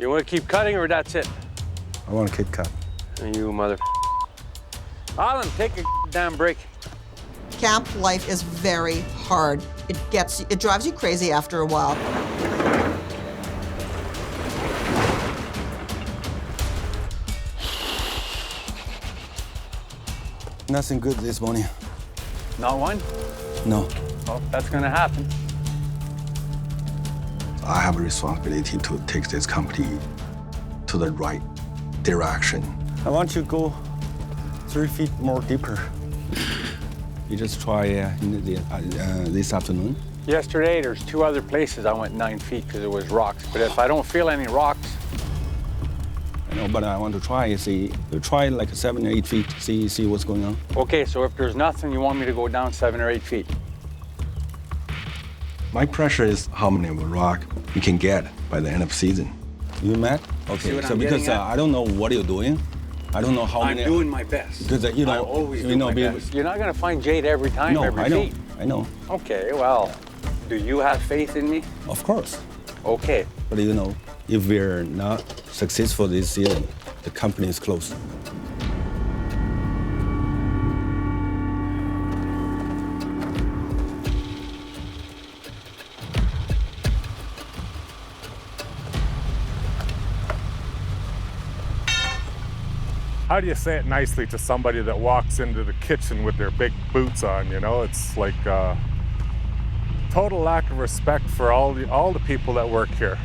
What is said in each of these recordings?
You want to keep cutting or that's it? I want to keep cut. You mother... Alan, take a damn break. Camp life is very hard. It drives you crazy after a while. Nothing good this morning. Not one? No. Well, that's gonna happen. I have a responsibility to take this company to the right direction. I want you to go 3 feet more deeper. You just try this afternoon. Yesterday, there's 2 other places I went 9 feet because it was rocks. But if I don't feel any rocks... I know, but I want to try, try like 7 or 8 feet, see what's going on. Okay, so if there's nothing, you want me to go down 7 or 8 feet? My pressure is how many rock you can get by the end of season. You mad? Okay, so because I don't know what you're doing. I don't know how many. I'm doing my best. Because I always do my best. You're not gonna find jade every time, every feet. I know. Okay, well, do you have faith in me? Of course. Okay. But you know, if we're not successful this season, the company is closed. How do you say it nicely to somebody that walks into the kitchen with their big boots on, you know? It's like total lack of respect for all the people that work here.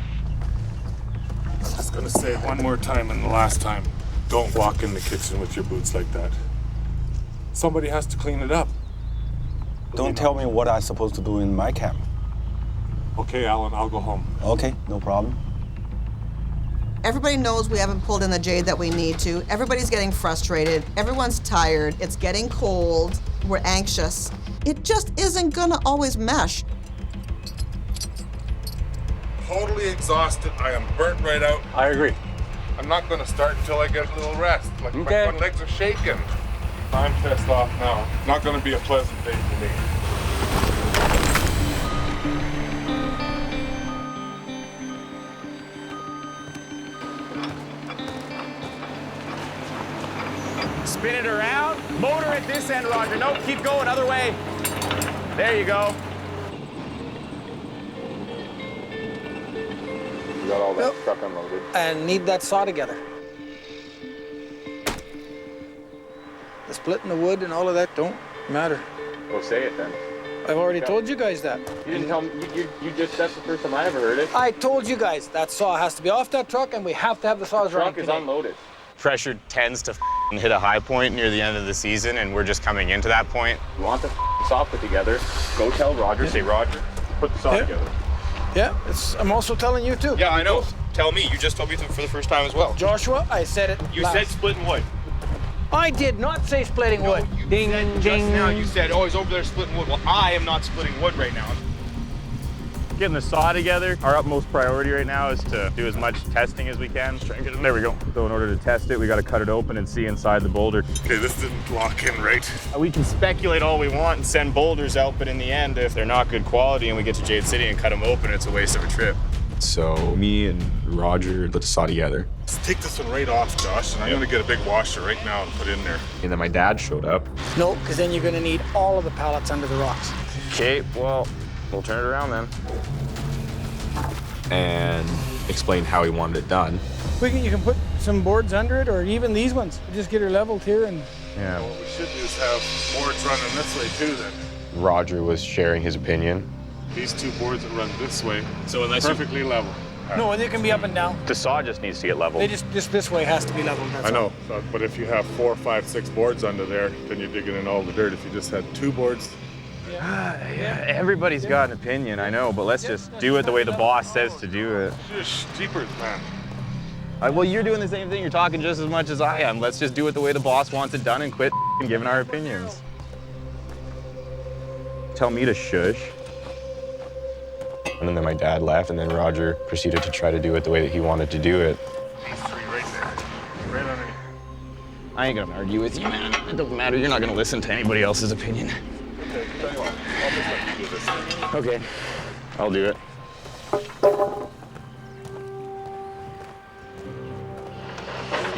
I'm just gonna say it one more time and the last time. Don't walk in the kitchen with your boots like that. Somebody has to clean it up. Don't tell me what I'm supposed to do in my camp. Okay, Alan, I'll go home. Okay, no problem. Everybody knows we haven't pulled in the jade that we need to. Everybody's getting frustrated. Everyone's tired. It's getting cold. We're anxious. It just isn't gonna always mesh. Totally exhausted. I am burnt right out. I agree. I'm not gonna start until I get a little rest. Like okay. My legs are shaking. I'm pissed off now. Not gonna be a pleasant day for me. Spin it around. Motor at this end, Roger. Nope, keep going, other way. There you go. You got all that truck unloaded. And need that saw together. The splitting the wood and all of that don't matter. Well, say it then. I've already told you guys that. You didn't tell me, that's the first time I ever heard it. I told you guys that saw has to be off that truck and we have to have the saws running. The truck is unloaded. Pressure tends to hit a high point near the end of the season, and we're just coming into that point. You want the saw put together, go tell Roger, say, Roger, put the saw together. Yeah, I'm also telling you too. Yeah, I know. Tell me, you just told me for the first time as well. Joshua, I said it You said splitting wood. I did not say splitting wood. Ding, ding. Just now you said, oh, he's over there splitting wood. Well, I am not splitting wood right now. Getting the saw together, our utmost priority right now is to do as much testing as we can. Try and get it. There we go. So in order to test it, we got to cut it open and see inside the boulder. Okay, this didn't lock in right. We can speculate all we want and send boulders out, but in the end, if they're not good quality and we get to Jade City and cut them open, it's a waste of a trip. So me and Roger put the saw together. Let's take this one right off, Josh, and I'm gonna get a big washer right now and put in there. And then my dad showed up. No, because then you're going to need all of the pallets under the rocks. Okay, well, we'll turn it around then. And explained how he wanted it done. You can put some boards under it, or even these ones. Just get her leveled here and... Yeah. Well, what we should do is have boards running this way too then. Roger was sharing his opinion. These 2 boards that run this way, So unless perfectly level. No, they can be up and down. The saw just needs to get leveled. They just this way has to be leveled. That's I know, all. but if you have 4, 5, 6 boards under there, then you're digging in all the dirt. If you just had 2 boards. Yeah, everybody's got an opinion, I know, but let's just do it the way the boss says to do it. Just jeepers, man. Well, you're doing the same thing. You're talking just as much as I am. Let's just do it the way the boss wants it done and quit giving our opinions. Tell me to shush. And then my dad left, and then Roger proceeded to try to do it the way that he wanted to do it. These 3 right there. Right underneath. I ain't gonna argue with you, man. It doesn't matter. You're not gonna listen to anybody else's opinion. Okay, tell you what, I'll just let you do this. Okay, I'll do it.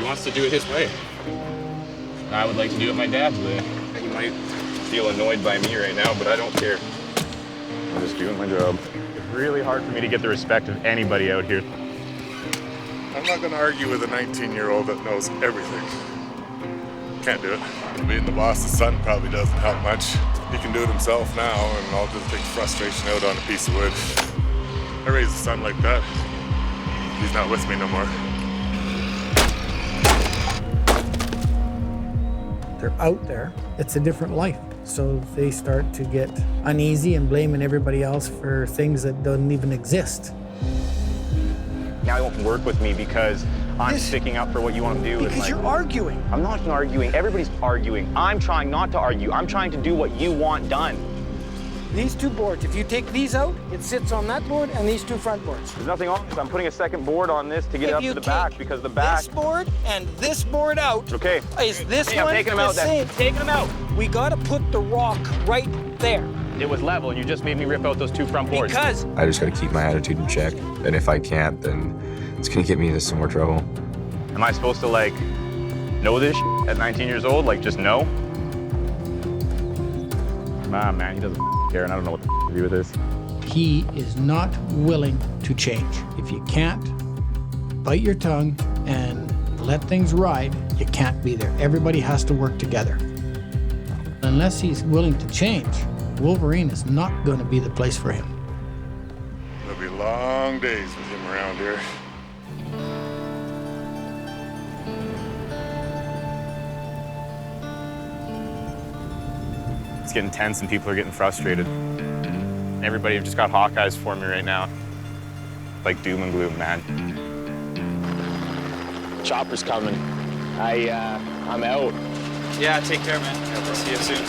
wants to do it his way. I would like to do it my dad's way. He might feel annoyed by me right now, but I don't care. I'm just doing my job. It's really hard for me to get the respect of anybody out here. I'm not going to argue with a 19-year-old that knows everything. Can't do it. Being the boss's son probably doesn't help much. He can do it himself now, and I'll just take frustration out on a piece of wood. I raised a son like that. He's not with me no more. They're out there. It's a different life. So they start to get uneasy and blaming everybody else for things that don't even exist. Now you won't work with me because I'm sticking up for what you want to do. Because you're arguing. I'm not arguing. Everybody's arguing. I'm trying not to argue. I'm trying to do what you want done. These two boards, if you take these out, it sits on that board and these two front boards. There's nothing on this. I'm putting a second board on this to get it up to the back because the back. This board and this board out. Okay. Is this I'm one taking them the out same? then. Taking them out. We got to put the rock right there. It was level, and you just made me rip out those two front boards. Because I just gotta keep my attitude in check. And if I can't, then it's gonna get me into some more trouble. Am I supposed to, like, know this at 19 years old? Like, just know? Nah, man, he doesn't care, and I don't know what to do with this. he is not willing to change. If you can't bite your tongue and let things ride, you can't be there. Everybody has to work together. Unless he's willing to change, Wolverine is not going to be the place for him. There'll be long days with him around here. It's getting tense and people are getting frustrated. Everybody just got Hawkeyes for me right now. Like doom and gloom, man. Chopper's coming. I'm out. Yeah, take care, man. I'll see you soon.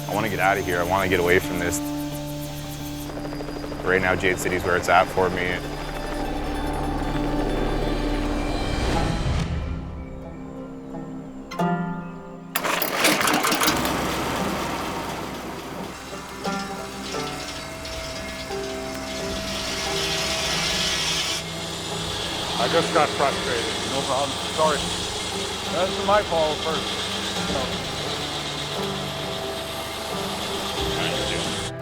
I want to get out of here. I want to get away from this. Right now, Jade City's where it's at for me. I just got frustrated. No problem. Sorry. That's my fault first.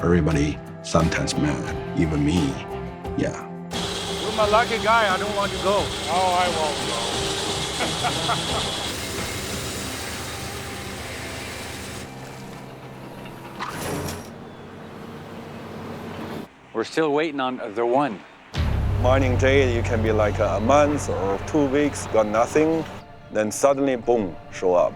Everybody sometimes mad, even me. Yeah. You're my lucky guy. I don't want to go. Oh, I won't go. We're still waiting on the one. Mining jade, you can be like a month or 2 weeks, got nothing, then suddenly, boom, show up.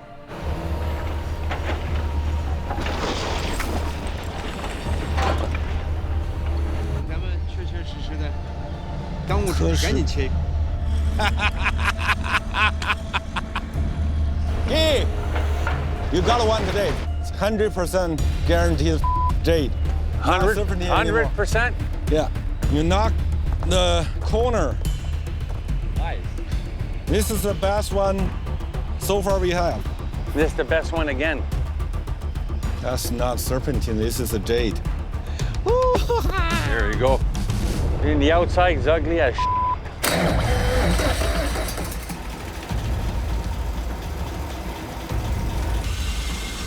Hey, you got one today. It's 100% guaranteed jade. 100%? Yeah. You knock the corner. Nice. This is the best one so far we have. This is the best one again. That's not serpentine, this is a jade. There you go. And the outside's ugly as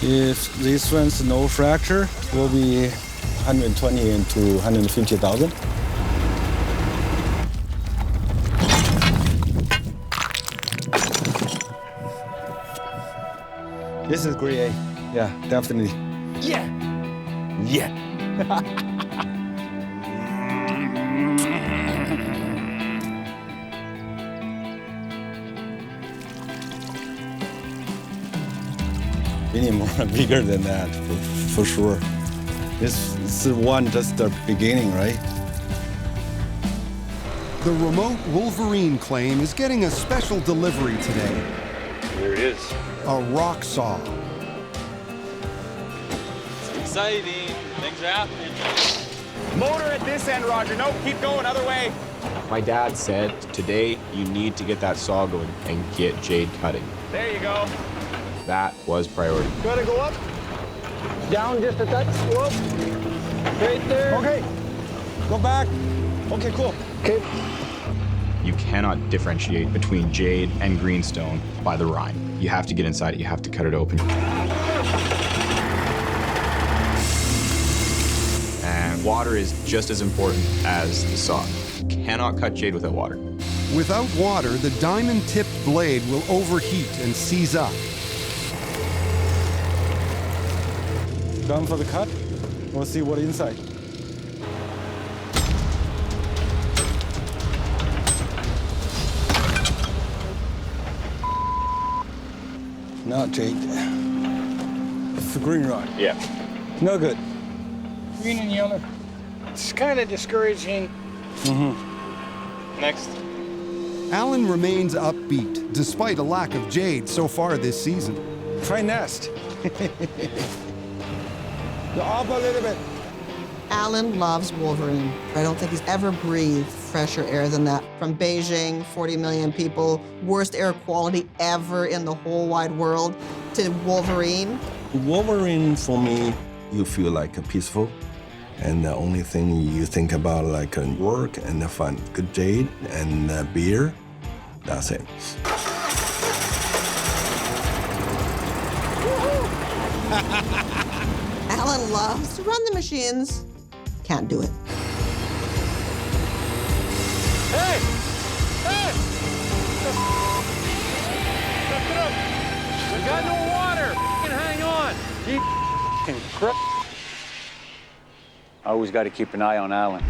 If this one's no fracture, it will be 120 into 150,000. This is grade A. Yeah, definitely. Yeah. Yeah. We need more bigger than that, for sure. This is one just the beginning, right? The remote Wolverine claim is getting a special delivery today. There it is. A rock saw. It's exciting. Things are happening. Motor at this end, Roger. Nope, keep going, other way. My dad said today you need to get that saw going and get jade cutting. There you go. That was priority. Gotta go up. Down just a touch. Go up. Right there. Okay. Go back. Okay, cool. Okay. You cannot differentiate between jade and greenstone by the rind. You have to get inside it, you have to cut it open. And water is just as important as the saw. You cannot cut jade without water. Without water, the diamond-tipped blade will overheat and seize up. Done for the cut. We'll see what inside. Not jade. It's the green rock. Yeah. No good. Green and yellow. It's kind of discouraging. Next. Alan remains upbeat, despite a lack of jade so far this season. Try nest. Go up a little bit. Alan loves Wolverine. I don't think he's ever breathed fresher air than that. From Beijing, 40 million people, worst air quality ever in the whole wide world, to Wolverine. Wolverine, for me, you feel like peaceful. And the only thing you think about like work and fun, good jade and beer, that's it. Alan loves to run the machines. Can't do it. Hey! Hey! Lift it up! We got no water! F***ing hang on! Keep f***ing crook. I always got to keep an eye on Alan.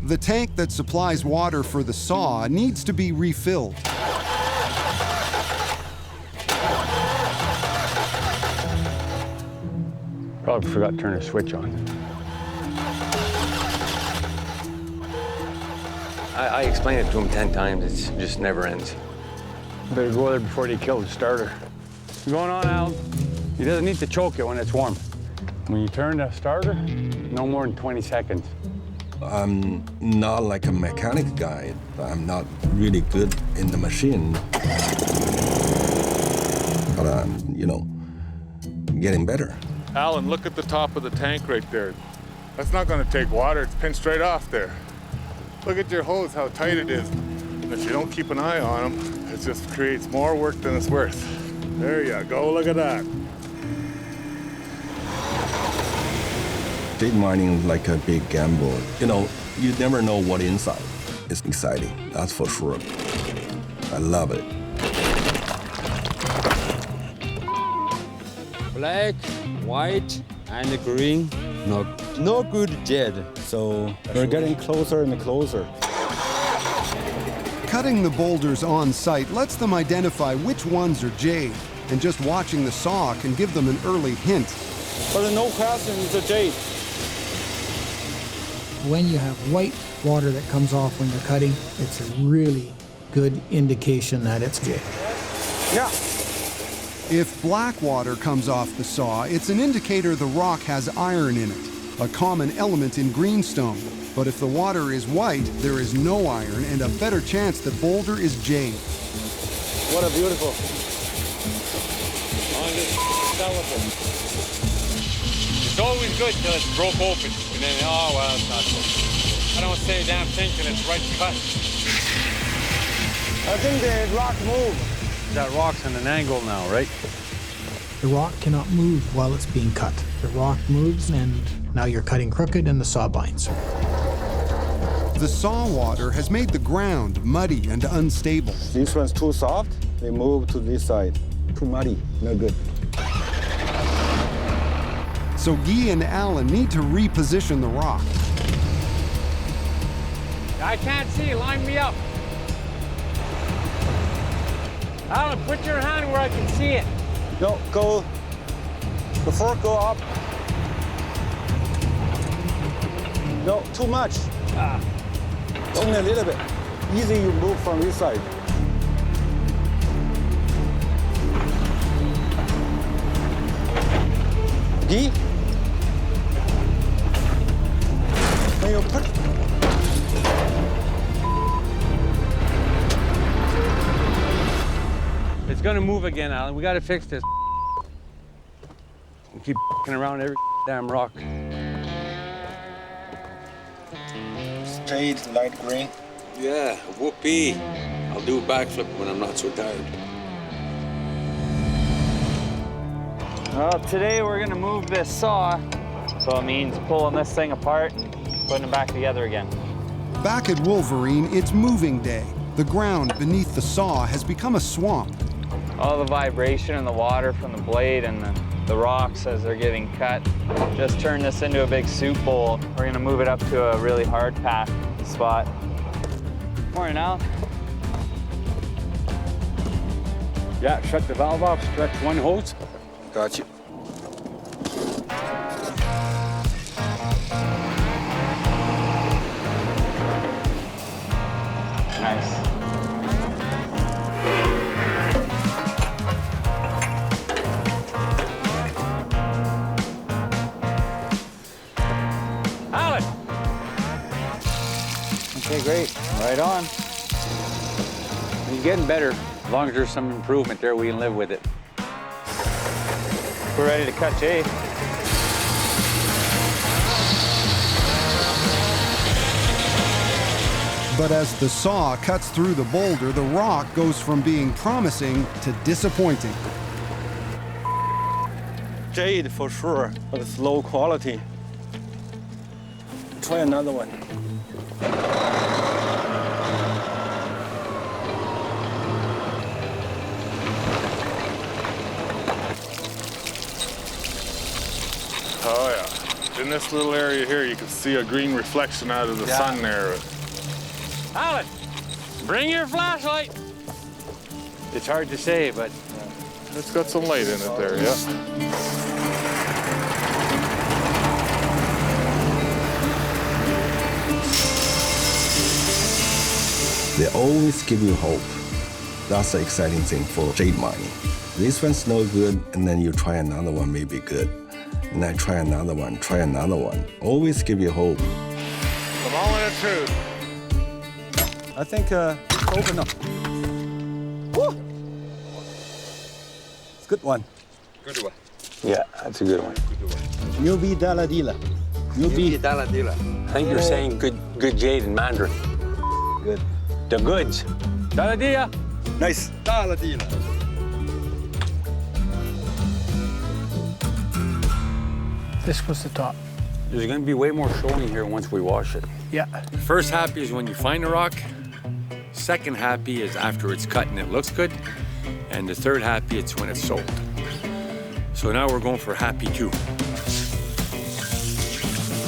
The tank that supplies water for the saw needs to be refilled. Probably forgot to turn the switch on. I explained it to him 10 times. It just never ends. Better go there before they kill the starter. What's going on, Al? He doesn't need to choke it when it's warm. When you turn the starter, no more than 20 seconds. I'm not like a mechanic guy. I'm not really good in the machine. But I'm, getting better. Alan, look at the top of the tank right there. That's not gonna take water, it's pinned straight off there. Look at your hose, how tight it is. If you don't keep an eye on them, it just creates more work than it's worth. There you go, look at that. Jade mining is like a big gamble. You never know what inside. It's exciting, that's for sure. I love it. Black, white, and green. No good jade. So we're getting closer and closer. Cutting the boulders on site lets them identify which ones are jade, and just watching the saw can give them an early hint. But no question, it's a jade. When you have white water that comes off when you're cutting, it's a really good indication that it's jade. Yeah. If black water comes off the saw, it's an indicator the rock has iron in it, a common element in greenstone. But if the water is white, there is no iron and a better chance the boulder is jade. What a beautiful. It's always good till it's broke open. And then, oh, well, it's not good. I don't say a damn thing till it's right cut. I think the rock moved. That rock's on an angle now, right? The rock cannot move while it's being cut. The rock moves, and now you're cutting crooked and the saw binds. The saw water has made the ground muddy and unstable. This one's too soft, they move to this side. Too muddy, no good. So Guy and Alan need to reposition the rock. I can't see. Line me up. Alan, put your hand where I can see it. No, go. The fork go up. No, too much. Only a little bit. Easy, you move from this side. Guy? When you put. It's gonna move again, Alan. We gotta fix this. We keep around every damn rock. Jade light green. Yeah, whoopee. I'll do a backflip when I'm not so tired. Well, today we're gonna move this saw, so it means pulling this thing apart, putting it back together again. Back at Wolverine, it's moving day. The ground beneath the saw has become a swamp. All the vibration and the water from the blade and the rocks as they're getting cut just turn this into a big soup bowl. We're gonna move it up to a really hard pack spot. Morning, Al. Yeah, shut the valve off, stretch one hose. Got you. Nice. Alan! Okay, great. Right on. He's getting better. As long as there's some improvement there, we can live with it. We're ready to cut Jade. But as the saw cuts through the boulder, the rock goes from being promising to disappointing. Jade for sure, but it's low quality. Try another one. Oh yeah. In this little area here, you can see a green reflection out of the sun there. Alan, bring your flashlight. It's hard to say, but It's got some light in it there, yeah. They always give you hope. That's the exciting thing for jade mining. This one's no good, and then you try another one, maybe good. And then try another one, try another one. Always give you hope. The moment of truth. I think open up. Woo! It's a good one. Good one. yeah, that's a good one. Newbie Daladila. Newbie Daladila. I think you're saying good jade in Mandarin. Good. The goods. Daladia. Nice. Daladila. This was the top. There's gonna be way more showing here once we wash it. Yeah. First happy is when you find a rock. Second happy is after it's cut and it looks good. And the third happy, it's when it's sold. So now we're going for happy 2.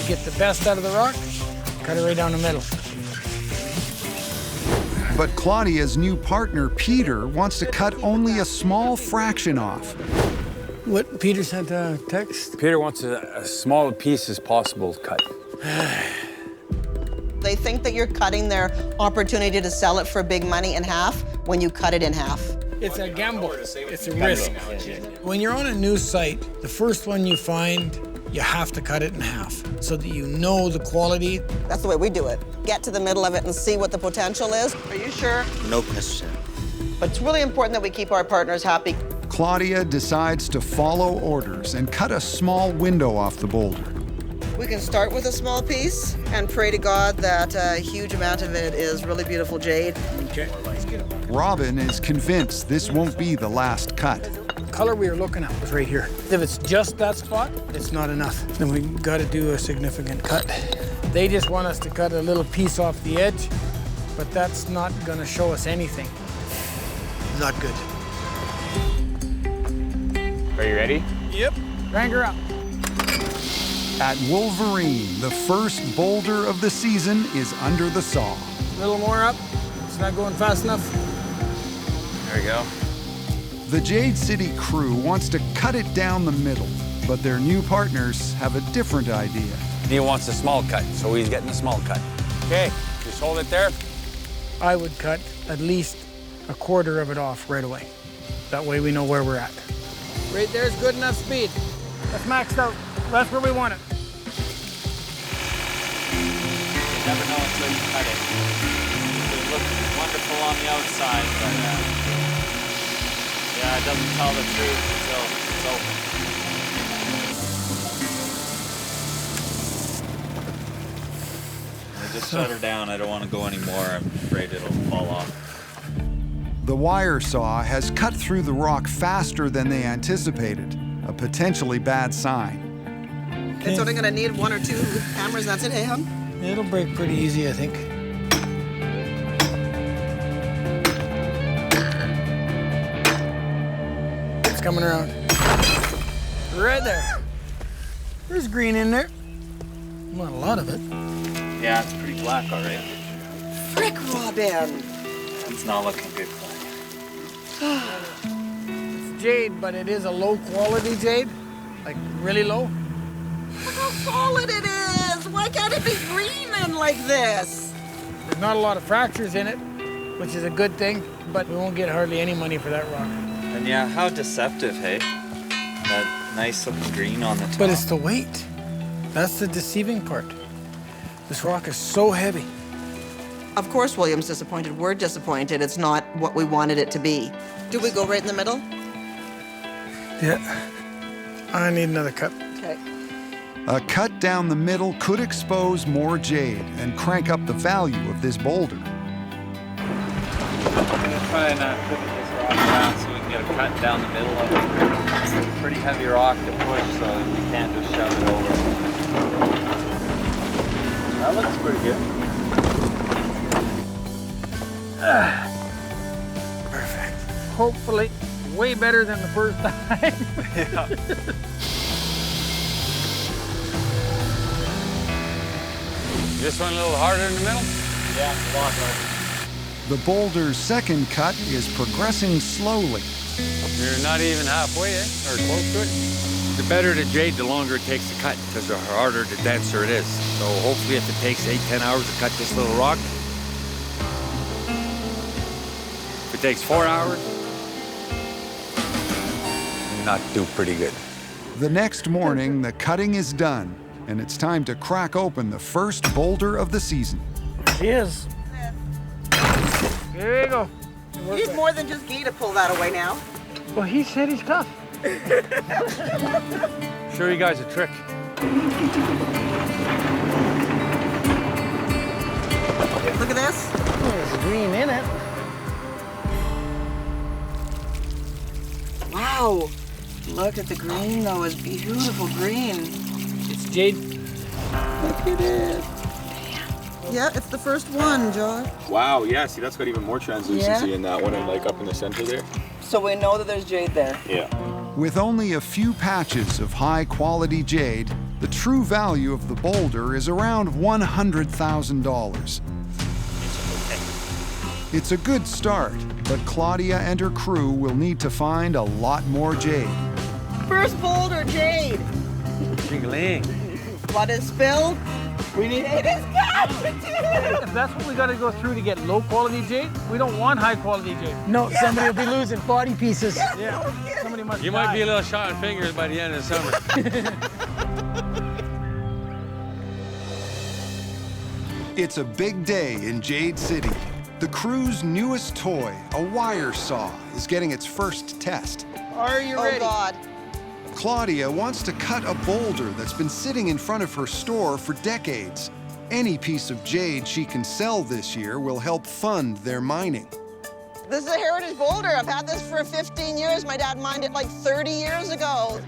Get the best out of the rock, cut it right down the middle. But Claudia's new partner, Peter, wants to cut only a small fraction off. What, Peter sent a text? Peter wants a small piece as possible cut. They think that you're cutting their opportunity to sell it for big money in half when you cut it in half. It's a gamble. It's a risk. When you're on a new site, the first one you find, you have to cut it in half so that you know the quality. That's the way we do it. Get to the middle of it and see what the potential is. Are you sure? No question. But it's really important that we keep our partners happy. Claudia decides to follow orders and cut a small window off the boulder. We can start with a small piece and pray to God that a huge amount of it is really beautiful jade. Okay. Robin is convinced this won't be the last cut. The color we were looking at was right here. If it's just that spot, it's not enough. Then we got to do a significant cut. They just want us to cut a little piece off the edge, but that's not going to show us anything. Not good. Are you ready? Yep. Crank her up. At Wolverine, the first boulder of the season is under the saw. A little more up. It's not going fast enough. There we go. The Jade City crew wants to cut it down the middle, but their new partners have a different idea. He wants a small cut, so he's getting a small cut. Okay, just hold it there. I would cut at least a quarter of it off right away. That way we know where we're at. Right there's good enough speed. That's maxed out. That's where we want it. You never know until you cut it. It looks wonderful on the outside, but yeah, it doesn't tell the truth until it's open. Just shut her down. I don't want to go anymore. I'm afraid it'll fall off. The wire saw has cut through the rock faster than they anticipated, a potentially bad sign. It's only gonna need 1 or 2 hammers, that's it, hey, hon? It'll break pretty easy, I think. It's coming around. Right there. There's green in there. Not a lot of it. Yeah, it's pretty black already. Frick, Robin! It's not looking good, Claudia. It's jade, but it is a low quality jade. Like really low. Look how solid it is! Why can't it be green and like this? There's not a lot of fractures in it, which is a good thing, but we won't get hardly any money for that rock. And yeah, how deceptive, hey? That nice looking green on the top. But it's the weight. That's the deceiving part. This rock is so heavy. Of course William's disappointed. We're disappointed. It's not what we wanted it to be. Do we go right in the middle? Yeah. I need another cut. Okay. A cut down the middle could expose more jade and crank up the value of this boulder. I'm gonna try and put this rock down so we can get a cut down the middle of it. It's a pretty heavy rock to push, so you can't just shove it over. That looks pretty good. Perfect. Hopefully, way better than the first time. Yeah. This one a little harder in the middle? Yeah, a lot harder. The boulder's second cut is progressing slowly. You're not even halfway, eh? Or close to it? The better the jade, the longer it takes to cut, because the harder, the denser it is. So hopefully if it takes 8-10 hours to cut this little rock, if it takes 4 hours, Not do pretty good. The next morning, the cutting is done, and it's time to crack open the first boulder of the season. He is. There you go. You need more than just Guy to pull that away now. Well, he said he's tough. Show you guys a trick. Look at this. There's green in it. Wow. Look at the green, though. It's beautiful green. It's jade. Look at it. Yeah, it's the first one, Josh. Wow, yeah, see, that's got even more translucency in that one and like up in the center there. So we know that there's jade there. Yeah. With only a few patches of high-quality jade, the true value of the boulder is around $100,000. It's a good start, but Claudia and her crew will need to find a lot more jade. First boulder, jade. Jingling. Blood is spilled. We need it is good. If that's what we got to go through to get low quality jade, we don't want high quality jade. No, somebody will be losing body pieces. Yeah. Somebody must You die. might be a little shot in fingers by the end of the summer. It's a big day in Jade City. The crew's newest toy, a wire saw, is getting its first test. Are you ready? Oh, God. Claudia wants to cut a boulder that's been sitting in front of her store for decades. Any piece of jade she can sell this year will help fund their mining. This is a heritage boulder. I've had this for 15 years. My dad mined it like 30 years ago.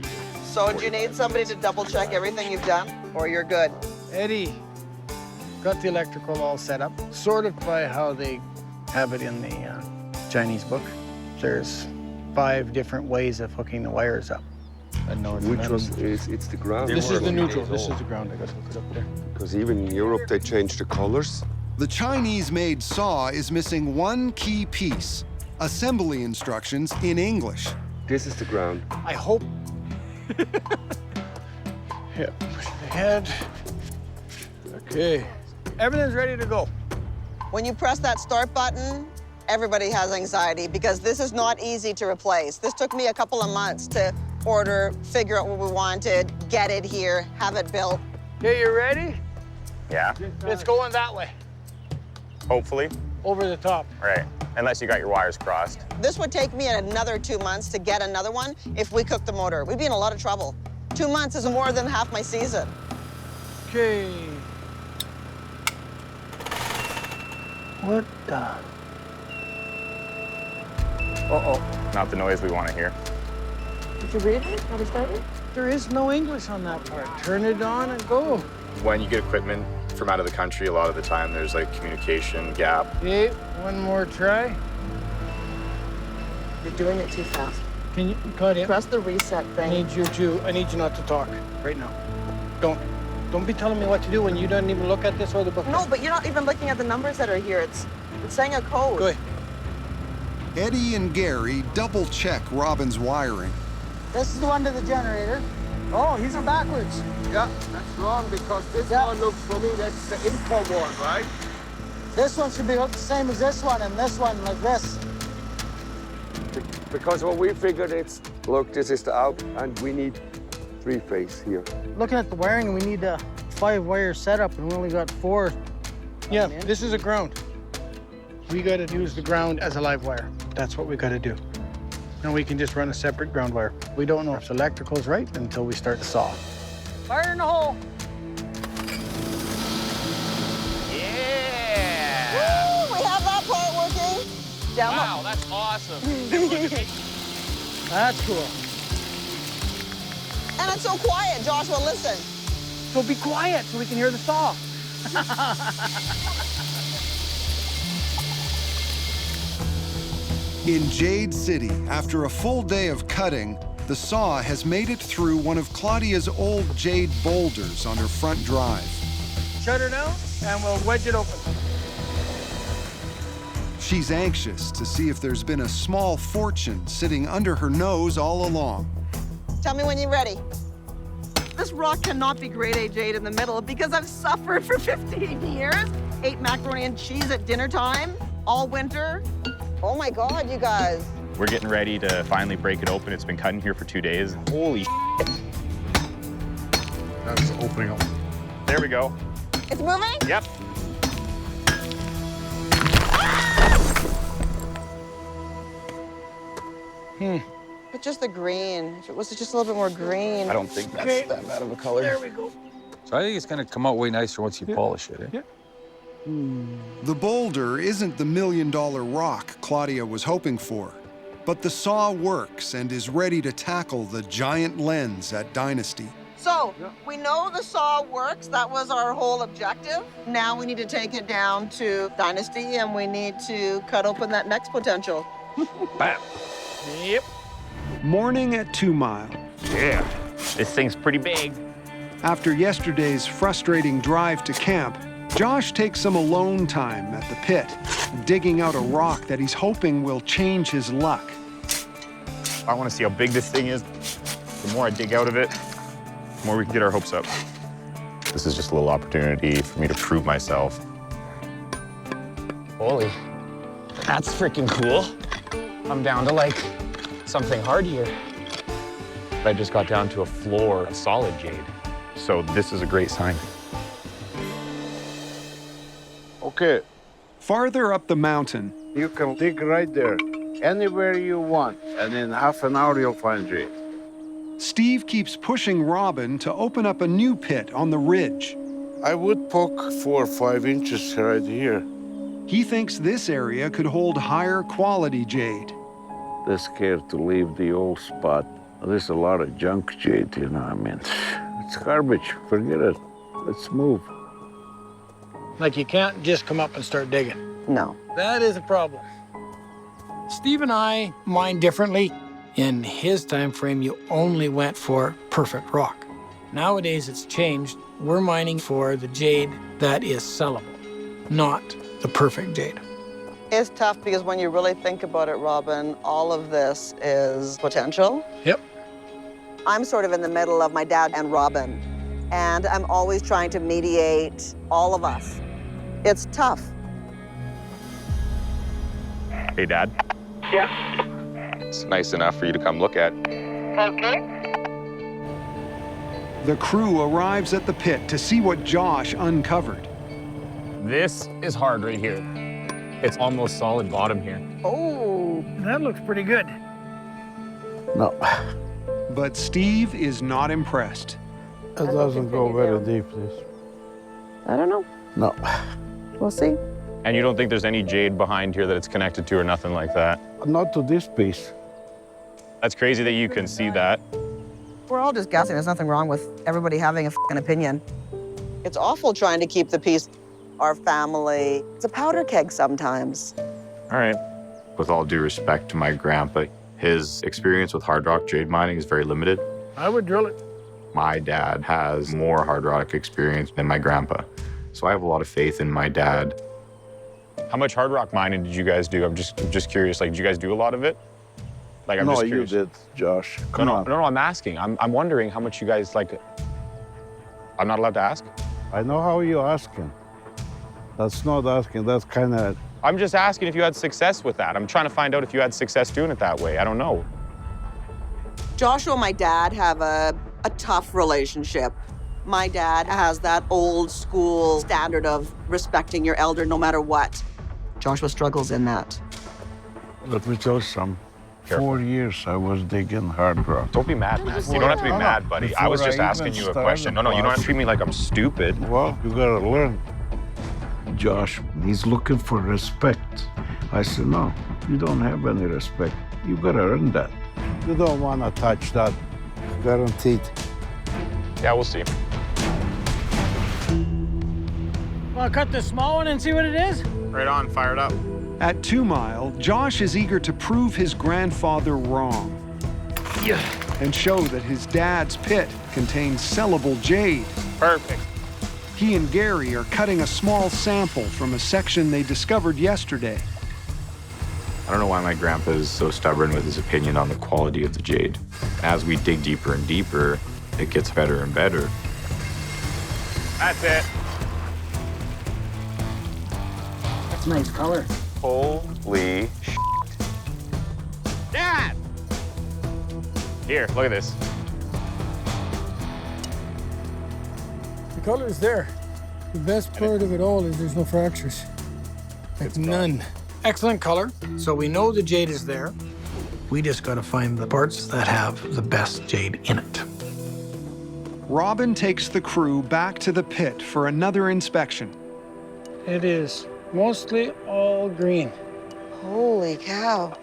So do you need somebody to double check everything you've done, or you're good? Eddie, got the electrical all set up, sort of by how they have it in the Chinese book. There's 5 different ways of hooking the wires up. Which one is it's the ground? This is the neutral. This is the ground. I got to hook it up there. Because even in Europe they changed the colors. The Chinese-made saw is missing one key piece, assembly instructions in English. This is the ground. I hope. Yeah, push the head. Okay. Everything's ready to go. When you press that start button, everybody has anxiety because this is not easy to replace. This took me a couple of months to order, figure out what we wanted, get it here, have it built. Okay, you ready? Yeah, It's going that way, hopefully. over the top. Right, unless you got your wires crossed. This would take me another 2 months to get another one if we cooked the motor. We'd be in a lot of trouble. 2 months is more than half my season. Okay. What the? Uh-oh. Not the noise we want to hear. Did you read it? How to start it? There is no English on that part. Turn it on and go. When you get equipment from out of the country, a lot of the time there's like communication gap. Okay, one more try. You're doing it too fast. Can you, Claudia? Press the reset I thing. need you not to talk right now. Don't be telling me what to do when you don't even look at this or the book. No, but you're not even looking at the numbers that are here. It's saying a code. Good. Eddie and Gary double-check Robin's wiring. This is the one to the generator. Oh, these are backwards. Yeah, that's wrong because this one looks for me, that's the info one, right? This one should be hooked the same as this one, and this one like this. Because what we figured it's, look, this is the out, and we need 3-phase here. Looking at the wiring, we need a 5-wire setup, and we only got 4. Yeah, this is a ground. We got to use the ground as a live wire. That's what we got to do. And we can just run a separate ground wire. We don't know if electrical's right until we start to saw. Fire in the hole. Yeah! Woo! We have that part working. Down Wow, that's awesome. That's cool. And it's so quiet, Joshua, listen. So be quiet so we can hear the saw. In Jade City, after a full day of cutting, the saw has made it through one of Claudia's old Jade Boulders on her front drive. Shut her down, and we'll wedge it open. She's anxious to see if there's been a small fortune sitting under her nose all along. Tell me when you're ready. This rock cannot be grade A jade in the middle because I've suffered for 15 years. Ate macaroni and cheese at dinner time all winter. Oh my God, you guys. We're getting ready to finally break it open. It's been cutting here for 2 days. Holy shit. That's opening up. There we go. It's moving? Yep. But just the green. If it was just a little bit more green. I don't think that's that bad of a color. There we go. So I think it's going to come out way nicer once you polish it. Eh? The boulder isn't the $1 million rock Claudia was hoping for, but the saw works and is ready to tackle the giant lens at Dynasty. So, we know the saw works. That was our whole objective. Now we need to take it down to Dynasty and we need to cut open that next potential. Bam. Yep. Morning at 2 Mile. Yeah. This thing's pretty big. After yesterday's frustrating drive to camp, Josh takes some alone time at the pit, digging out a rock that he's hoping will change his luck. I want to see how big this thing is. The more I dig out of it, the more we can get our hopes up. This is just a little opportunity for me to prove myself. Holy, that's freaking cool. I'm down to like something hard here. I just got down to a floor of solid jade. So this is a great sign. Okay, Farther up the mountain, you can dig right there, anywhere you want, and in half an hour you'll find jade. Steve keeps pushing Robin to open up a new pit on the ridge. I would poke 4 or 5 inches right here. He thinks this area could hold higher quality jade. They're scared to leave the old spot. There's a lot of junk jade, you know, I mean, it's garbage, forget it. Let's move. Like you can't just come up and start digging. No. That is a problem. Steve and I mine differently. In his time frame, you only went for perfect rock. Nowadays, it's changed. We're mining for the jade that is sellable, not the perfect jade. It's tough because when you really think about it, Robin, all of this is potential. Yep. I'm sort of in the middle of my dad and Robin, and I'm always trying to mediate all of us. It's tough. Hey, Dad. Yeah. It's nice enough for you to come look at. Okay. The crew arrives at the pit to see what Josh uncovered. This is hard right here. It's almost solid bottom here. Oh. That looks pretty good. No. But Steve is not impressed. It doesn't go very deep, please. I don't know. No. We'll see. And you don't think there's any jade behind here that it's connected to or nothing like that? Not to this piece. That's crazy that you can see that. We're all just guessing. There's nothing wrong with everybody having a f***ing opinion. It's awful trying to keep the peace. Our family, it's a powder keg sometimes. All right. With all due respect to my grandpa, his experience with hard rock jade mining is very limited. I would drill it. My dad has more hard rock experience than my grandpa. So I have a lot of faith in my dad. How much hard rock mining did you guys do? I'm just curious. Like, did you guys do a lot of it? Like, I'm just curious. No, you did, Josh. Come on. No, I'm asking. I'm wondering how much you guys like it. I'm not allowed to ask? I know how you're asking. That's not asking, that's kind of... I'm just asking if you had success with that. I'm trying to find out if you had success doing it that way. I don't know. Joshua and my dad have a tough relationship. My dad has that old school standard of respecting your elder no matter what. Joshua struggles in that. Let me tell you something. 4 years I was digging hard rock. Don't be mad, man. You don't have to be mad, buddy. I was just asking you a question. No, you don't have to treat me like I'm stupid. Well, you gotta learn. Josh, he's looking for respect. I said, no, you don't have any respect. You gotta earn that. You don't wanna touch that. Guaranteed. Yeah, we'll see. Want to cut the small one and see what it is? Right on, fire it up. At 2 Mile, Josh is eager to prove his grandfather wrong. And show that his dad's pit contains sellable jade. Perfect. He and Gary are cutting a small sample from a section they discovered yesterday. I don't know why my grandpa is so stubborn with his opinion on the quality of the jade. As we dig deeper and deeper, it gets better and better. That's it. That's nice color. Holy shit. Dad! Here, look at this. The color is there. The best part of it all is there's no fractures. Like none. Excellent color. So we know the jade is there. We just got to find the parts that have the best jade in it. Robin takes the crew back to the pit for another inspection. It is mostly all green. Holy cow.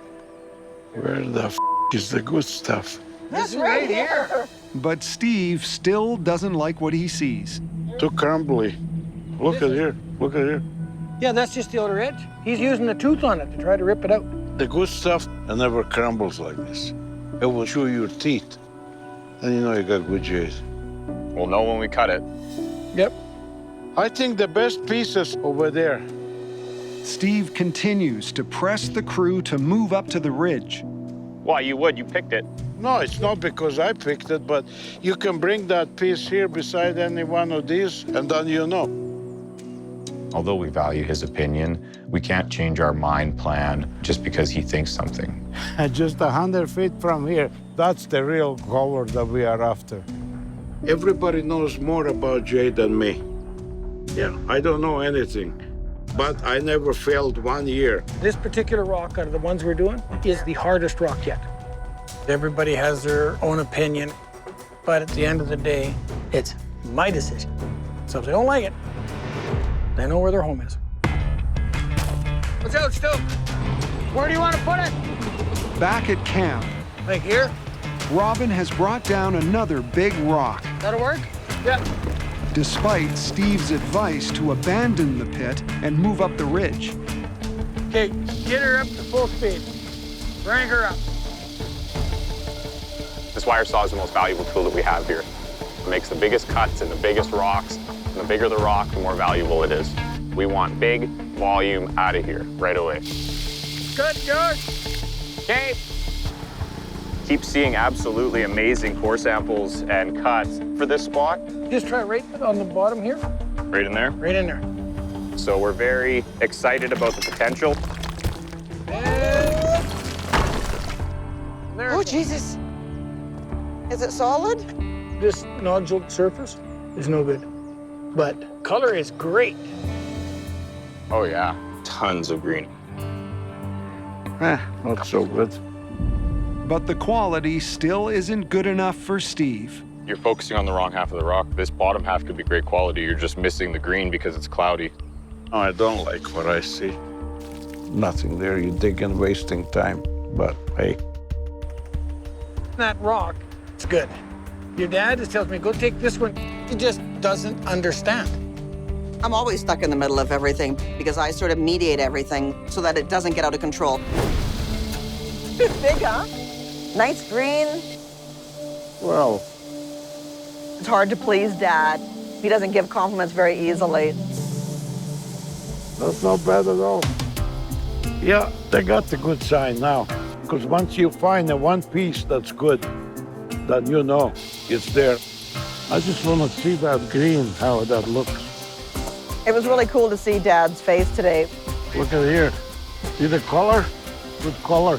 Where the f is the good stuff? That's right here. But Steve still doesn't like what he sees. Too crumbly. Look at here, look at here. Yeah, that's just the outer edge. He's using a tooth on it to try to rip it out. The good stuff never crumbles like this. It will chew your teeth. And you know you got good jade. We'll know when we cut it. Yep. I think the best pieces over there. Steve continues to press the crew to move up to the ridge. Why, you would, you picked it. No, it's not because I picked it, but you can bring that piece here beside any one of these, and then you know. Although we value his opinion, we can't change our mine plan just because he thinks something. And just 100 feet from here, that's the real color that we are after. Everybody knows more about jade than me. Yeah, I don't know anything, but I never failed 1 year. This particular rock out of the ones we're doing is the hardest rock yet. Everybody has their own opinion, but at the end of the day, it's my decision. So if they don't like it, they know where their home is. Watch out, Stu. Where do you want to put it? Back at camp, Like here? Robin has brought down another big rock. That'll work? Yeah. Despite Steve's advice to abandon the pit and move up the ridge. Okay, get her up to full speed. Crank her up. This wire saw is the most valuable tool that we have here. It makes the biggest cuts in the biggest rocks. And the bigger the rock, the more valuable it is. We want big volume out of here right away. Good, George. Okay. Keep seeing absolutely amazing core samples and cuts for this spot. Just try right on the bottom here. Right in there? Right in there. So we're very excited about the potential. Oh, Jesus. Is it solid? This noduled surface is no good, but color is great. Oh yeah, tons of green. Not so good. But the quality still isn't good enough for Steve. You're focusing on the wrong half of the rock. This bottom half could be great quality. You're just missing the green because it's cloudy. I don't like what I see. Nothing there, you digging, wasting time, but hey. That rock, it's good. Your dad just tells me, go take this one. He just doesn't understand. I'm always stuck in the middle of everything because I sort of mediate everything so that it doesn't get out of control. Big, huh? Nice green. Well, It's hard to please Dad. He doesn't give compliments very easily. that's not bad at all. Yeah, they got the good sign now. Because once you find the one piece that's good, then you know it's there. I just want to see that green, how that looks. It was really cool to see Dad's face today. Look at here. See the color? Good color.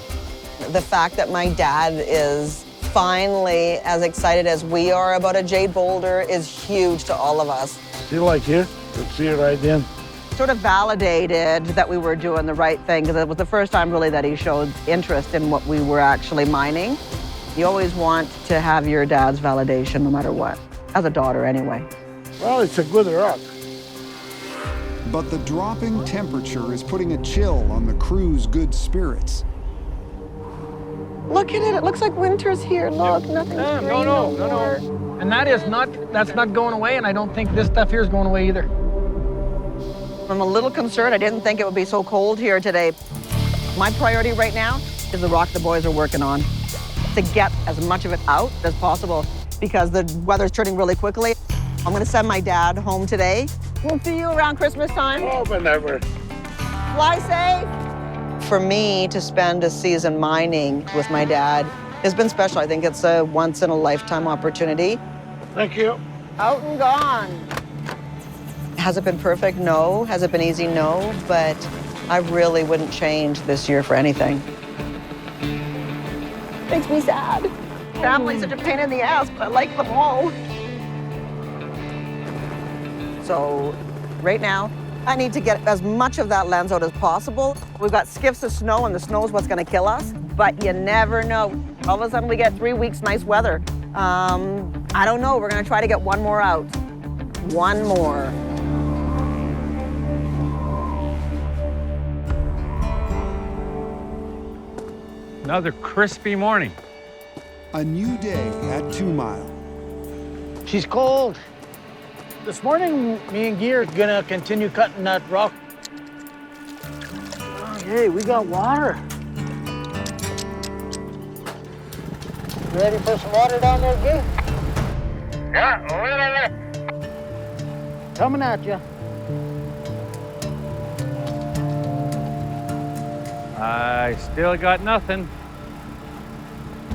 The fact that my dad is finally as excited as we are about a Jade Boulder is huge to all of us. See like here? Let's see right in. Sort of validated that we were doing the right thing because it was the first time really that he showed interest in what we were actually mining. You always want to have your dad's validation no matter what, as a daughter anyway. Well, it's a good rock. But the dropping temperature is putting a chill on the crew's good spirits. Look at it, it looks like winter's here. Look, nothing's green no more. And that's not going away, and I don't think this stuff here is going away either. I'm a little concerned. I didn't think it would be so cold here today. My priority right now is the rock the boys are working on, to get as much of it out as possible because the weather's turning really quickly. I'm gonna send my dad home today. We'll see you around Christmas time. Oh, whenever. Fly safe. For me to spend a season mining with my dad has been special. I think it's a once-in-a-lifetime opportunity. Thank you. Out and gone. Has it been perfect? No. Has it been easy? No. But I really wouldn't change this year for anything. Makes me sad. Family's such a pain in the ass, but I like them all. So right now, I need to get as much of that lens out as possible. We've got skiffs of snow, and the snow's what's gonna kill us, but you never know. All of a sudden, we get 3 weeks nice weather. I don't know, we're gonna try to get one more out. One more. Another crispy morning. A new day at 2 Mile. She's cold. This morning, me and Guy are gonna continue cutting that rock. Oh, hey, we got water. Ready for some water down there, Guy? Yeah, Coming at you. I still got nothing.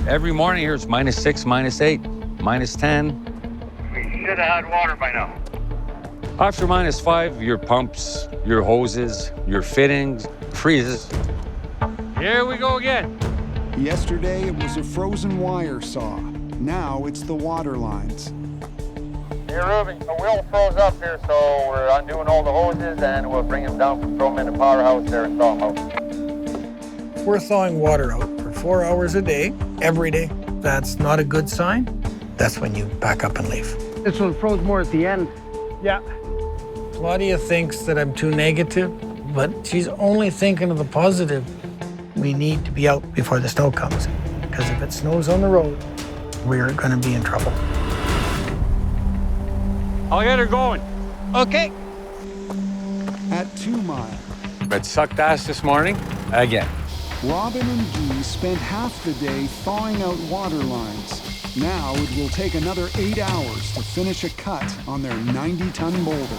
Every morning here it's -6, -8, -10. we should have had water by now. After -5, your pumps, your hoses, your fittings freezes. Here we go again. Yesterday, it was a frozen wire saw. Now it's the water lines. Hey, Ruben, the wheel froze up here, so we're undoing all the hoses and we'll bring him down, throw him in the powerhouse there and thaw him out. We're thawing water out for 4 hours a day, every day. That's not a good sign. That's when you pack up and leave. This one froze more at the end. Yeah. Claudia thinks that I'm too negative, but she's only thinking of the positive. We need to be out before the snow comes, because if it snows on the road, we're gonna be in trouble. I'll get her going. Okay. At 2 Mile, It sucked ass this morning. Again. Robin and Guy spent half the day thawing out water lines. Now it will take another 8 hours to finish a cut on their 90-ton boulder.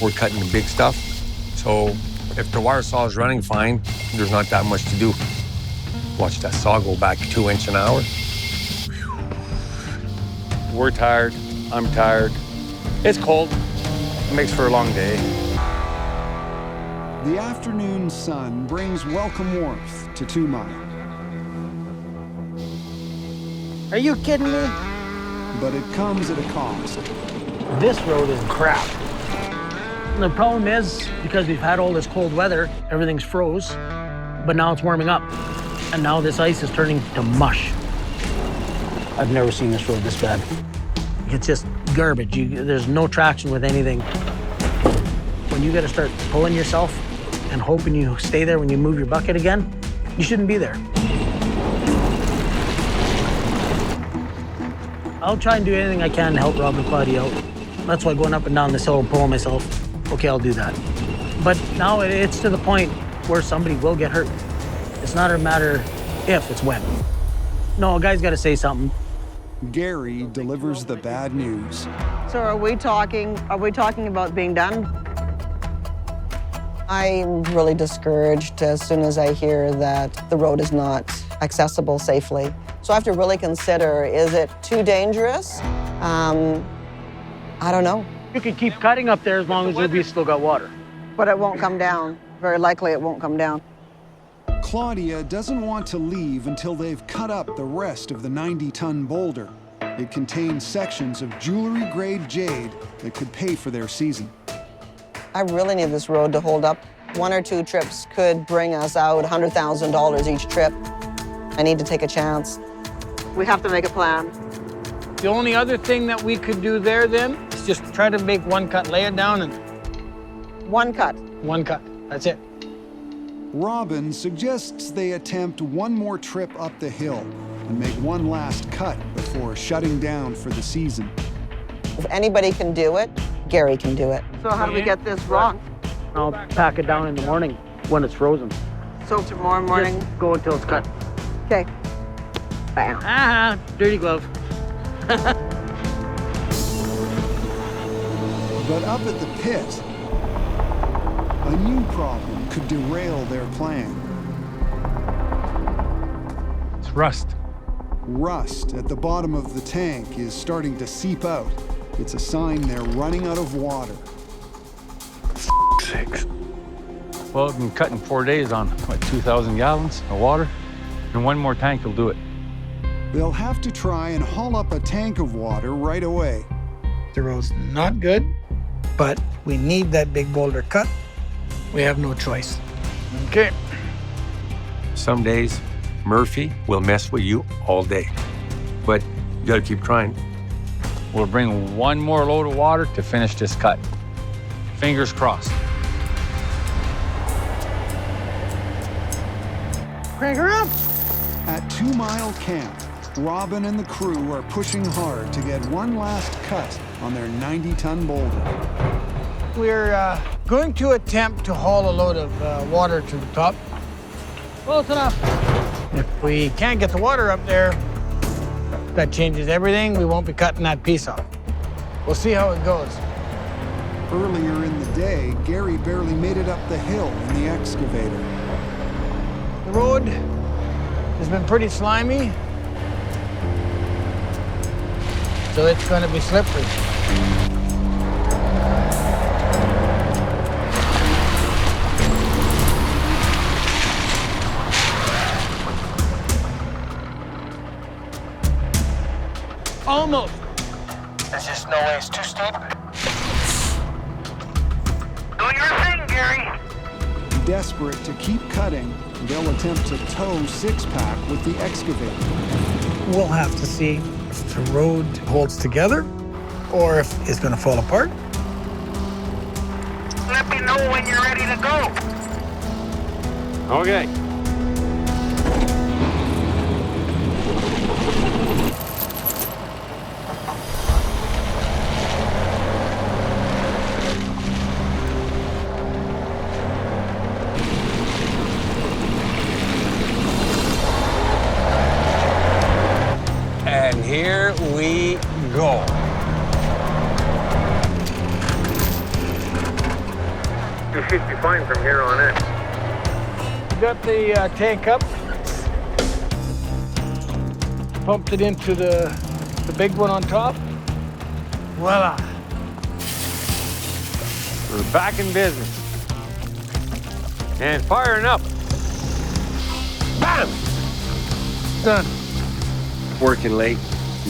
We're cutting the big stuff, so if the wire saw is running fine, there's not that much to do. Watch that saw go back 2 inches an hour. We're tired. I'm tired. It's cold. It makes for a long day. The afternoon sun brings welcome warmth to 2 Mile. Are you kidding me? But it comes at a cost. This road is crap. And the problem is, because we've had all this cold weather, everything's froze, but now it's warming up. And now this ice is turning to mush. I've never seen this road this bad. It's just garbage. There's no traction with anything. when you got to start pulling yourself and hoping you stay there when you move your bucket again, you shouldn't be there. I'll try and do anything I can to help Rob and Claudia out. That's why going up and down this hill and pulling myself, okay, I'll do that. But now it's to the point where somebody will get hurt. It's not a matter if, it's when. No, a guy's got to say something. Gary delivers the bad news. So are we talking about being done? I'm really discouraged as soon as I hear that the road is not accessible safely. So I have to really consider, is it too dangerous? I don't know. You can keep cutting up there as long as you've still got water. But it won't come down. Very likely it won't come down. Claudia doesn't want to leave until they've cut up the rest of the 90-ton boulder. It contains sections of jewelry-grade jade that could pay for their season. I really need this road to hold up. 1 or 2 trips could bring us out $100,000 each trip. I need to take a chance. We have to make a plan. The only other thing that we could do there then is just try to make one cut, lay it down and... One cut. One cut, that's it. Robin suggests they attempt one more trip up the hill and make one last cut before shutting down for the season. If anybody can do it, Gary can do it. So how do we get this rock? I'll pack it down in the morning when it's frozen. So tomorrow morning? Just go until it's cut. Okay. Bam. Ah, dirty glove. But up at the pit, a new problem could derail their plan. It's rust. Rust at the bottom of the tank is starting to seep out. It's a sign they're running out of water. Sakes. Well, I've been cutting 4 days on, 2,000 gallons of water, and one more tank will do it. They'll have to try and haul up a tank of water right away. The road's not good, but we need that big boulder cut. We have no choice. Okay. Some days, Murphy will mess with you all day, but you gotta keep trying. We'll bring one more load of water to finish this cut. Fingers crossed. Crank her up. At 2 Mile Camp, Robin and the crew are pushing hard to get one last cut on their 90-ton boulder. We're going to attempt to haul a load of water to the top. Close enough. If we can't get the water up there, that changes everything. We won't be cutting that piece off. We'll see how it goes. Earlier in the day, Gary barely made it up the hill in the excavator. The road has been pretty slimy, so it's going to be slippery. Almost. There's just no way, it's too steep. Do your thing, Gary. Desperate to keep cutting, they'll attempt to tow 6-pack with the excavator. We'll have to see if the road holds together or if it's going to fall apart. Let me know when you're ready to go. Okay. And here we go. You should be fine from here on in. Got the tank up. Pumped it into the big one on top. Voila. We're back in business. And firing up. Bam! Done. Working late,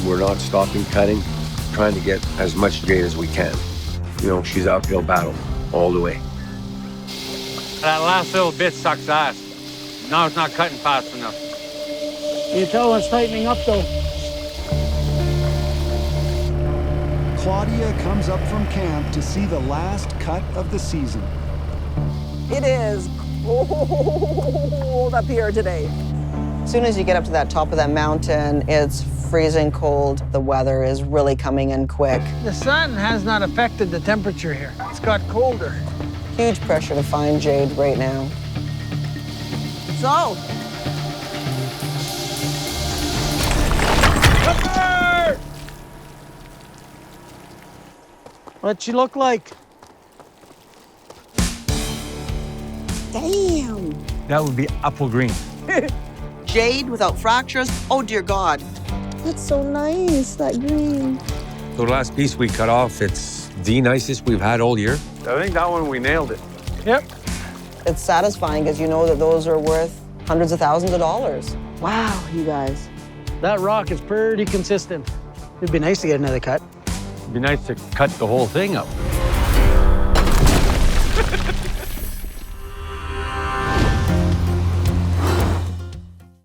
we're not stopping cutting, trying to get as much jade as we can. You know, she's uphill battle all the way. That last little bit sucks ass. Now it's not cutting fast enough. You tell it's tightening up though. Claudia comes up from camp to see the last cut of the season. It is cold up here today. As soon as you get up to that top of that mountain, it's freezing cold. The weather is really coming in quick. The sun has not affected the temperature here. It's got colder. Huge pressure to find jade right now. So, What'd she look like? damn. That would be apple green. Jade without fractures. Oh, dear God. That's so nice, that green. So the last piece we cut off, it's the nicest we've had all year. I think that one we nailed it. Yep. It's satisfying because you know that those are worth hundreds of thousands of dollars. Wow, you guys. That rock is pretty consistent. It'd be nice to get another cut. It'd be nice to cut the whole thing up.